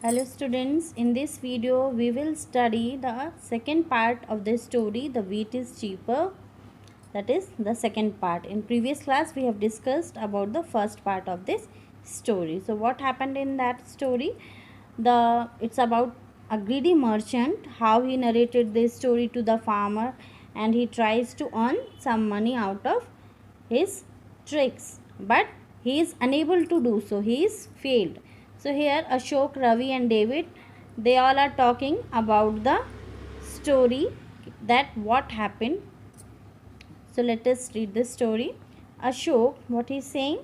Hello students, in this video we will study the second part of the story, The Wheat is Cheaper. That is the second part. In previous class we have discussed about the first part of this story. So what happened in that story? It's about a greedy merchant, how he narrated this story to the farmer and he tries to earn some money out of his tricks, but he is unable to do so. He is failed. So here Ashok, Ravi and David, they all are talking about the story, that what happened. So let us read the story. Ashok, what he is saying?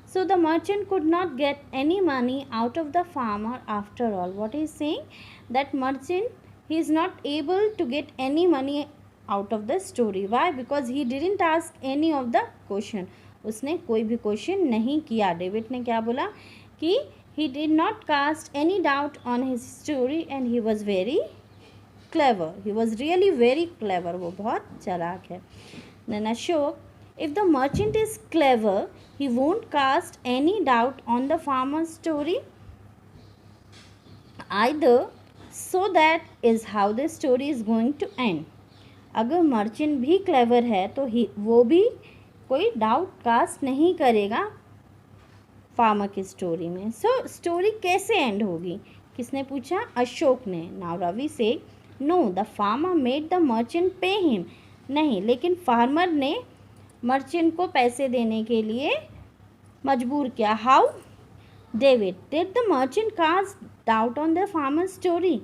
So the merchant could not get any money out of the farmer after all. What he is saying? That merchant, he is not able to get any money out of the story. Why? Because he didn't ask any of the question. उसने कोई भी question नहीं किया. David ने क्या बोला कि he did not cast any doubt on his story and he was very clever. He was really very clever. वो बहुत चालाक है. Then Ashok, if the merchant is clever, he won't cast any doubt on the farmer's story either. So that is how the story is going to end. अगर merchant भी clever है तो वो भी कोई डाउट कास्ट नहीं करेगा farmer की स्टोरी में. सो स्टोरी कैसे एंड होगी? किसने पूछा? अशोक ने. नाउ रवि से, know the farmer made the merchant pay him. नहीं, लेकिन फार्मर ने मर्चेंट को पैसे देने के लिए मजबूर किया. How? David, did the merchant cast doubt on the farmer story.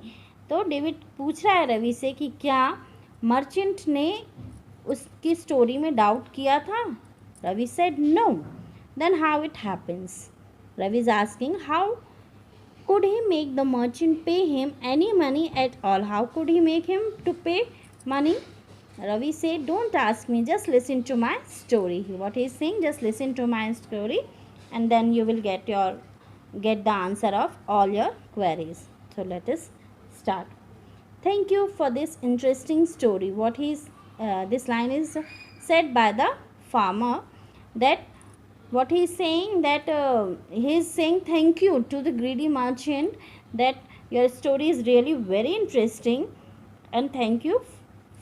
तो डेविड पूछ रहा है रवि से कि क्या मर्चेंट ने उसकी स्टोरी में डाउट किया था? Ravi said no. Then how it happens? Ravi is asking, how could he make the merchant pay him any money at all? How could he make him to pay money? Ravi said, don't ask me, just listen to my story. What he is saying, just listen to my story and then you will get the answer of all your queries. So let us start. Thank you for this interesting story. This line is said by the farmer, that what he is saying, that he is saying thank you to the greedy merchant, that your story is really very interesting and thank you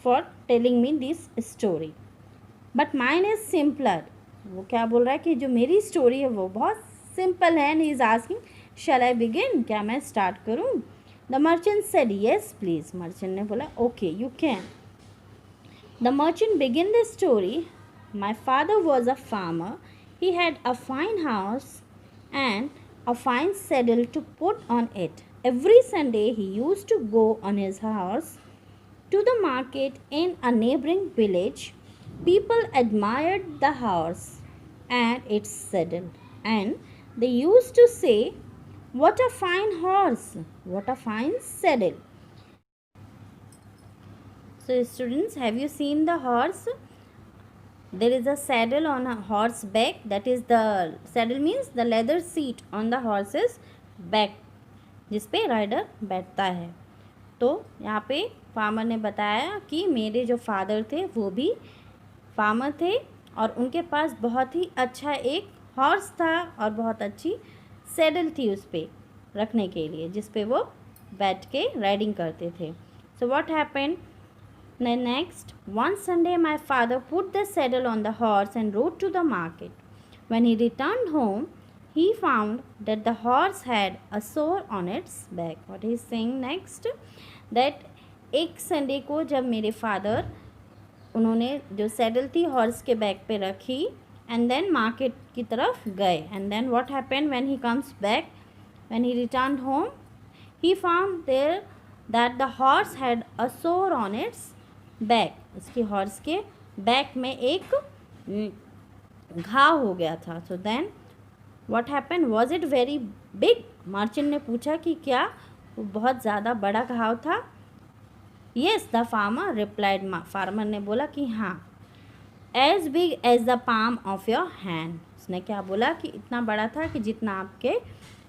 for telling me this story, but mine is simpler. वो क्या बोल रहा है कि जो मेरी story है वो बहुत सिंपल है. And he is asking, shall I begin? क्या मैं स्टार्ट करूँ? The merchant said yes please. Merchant ने बोला okay you can. The merchant begin the story. My father was a farmer. He had a fine house and a fine saddle to put on it. Every Sunday he used to go on his horse to the market in a neighboring village. People admired the horse and its saddle, and they used to say, "What a fine horse! What a fine saddle!" So students, have you seen the horse? There is a saddle on a horse back. That is, the saddle means the leather seat on the horse's back, जिस पे rider बैठता है. तो यहाँ पे farmer ने बताया कि मेरे जो फादर थे वो भी फार्मर थे और उनके पास बहुत ही अच्छा एक हॉर्स था और बहुत अच्छी सैडल थी उस पर रखने के लिए, जिस पे वो बैठ के राइडिंग करते थे. So what happened? Next, one Sunday my father put the saddle on the horse and rode to the market. When he returned home, he found that the horse had a sore on its back. What he is saying next? That एक Sunday को जब मेरे father, उन्होंने जो saddle थी horse के back पे रखी एंड देन मार्केट की तरफ गए. And then what happened when he comes back, when he returned home, he found there that the horse had a sore on its back. उसकी हॉर्स के back में एक घाव हो गया था. So then what happen? Was it very big? Merchant ने पूछा कि क्या वो बहुत ज़्यादा बड़ा घाव था? Yes the farmer replied. Farmer ने बोला कि हाँ. As big as the palm of your hand. उसने क्या बोला कि इतना बड़ा था कि जितना आपके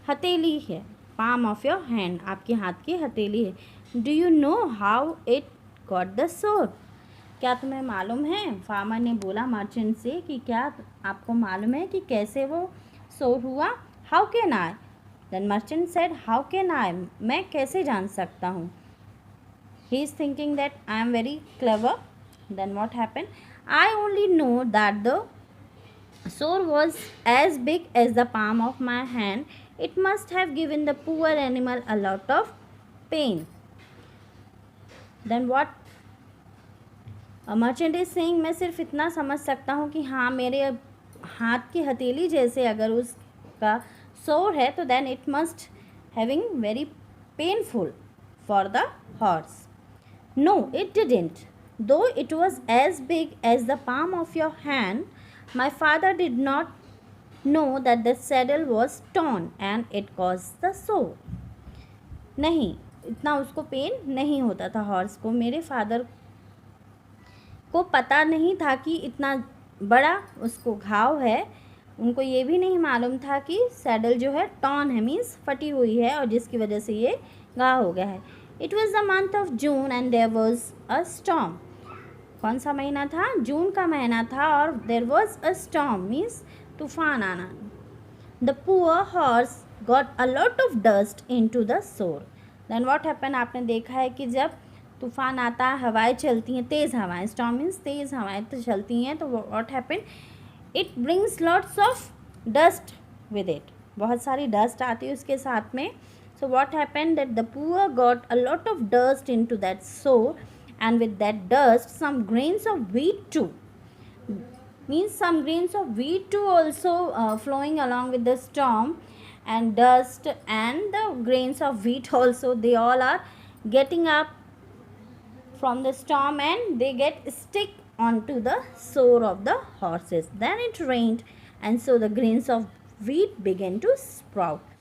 हथेली है. पाम ऑफ योर हैंड, आपके हाथ की हथेली है. Do you know how it got the सोर? क्या तुम्हें मालूम है? फार्मर ने बोला मर्चेंट से कि क्या आपको मालूम है कि कैसे वो सोर हुआ? How can I? Then merchant said, how can I? मैं कैसे जान सकता हूँ? He is thinking that I am very clever. Then what happened? I only know that the sore was as big as the palm of my hand. It must have given the poor animal a lot of pain. Then what merchant is saying, मैं सिर्फ इतना समझ सकता हूँ कि हाँ मेरे हाथ की हथेली जैसे अगर उसका सोर है तो then it must having very painful for the horse. No it didn't, though it was as big as the palm of your hand. My father did not know that the saddle was torn and it cause the sore. नहीं, इतना उसको pen नहीं होता था horse को. मेरे father को पता नहीं था कि इतना बड़ा उसको घाव है. उनको ये भी नहीं मालूम था कि सैडल जो है टॉर्न है, मीन्स फटी हुई है और जिसकी वजह से ये घाव हो गया है. It was the month of June and there was a storm. कौन सा महीना था? जून का महीना था और there was a storm means तूफान आना. The poor horse got a lot of dust in to the sore. Then what happen, आपने देखा है कि जब तूफान आता है, हवाएं चलती हैं, तेज़ हवाएं, स्टॉर्म मीन्स तेज़ हवाएं तो चलती हैं, तो what happen, it brings lots of dust with it. बहुत सारी डस्ट आती है उसके साथ में. So what happen that the poor got a lot of dust into that sore and with that dust some grains of wheat too, means some grains of wheat too also flowing along with the storm, and dust and the grains of wheat also, they all are getting up from the storm and they get stick onto the sore of the horses. Then it rained and so the grains of wheat began to sprout.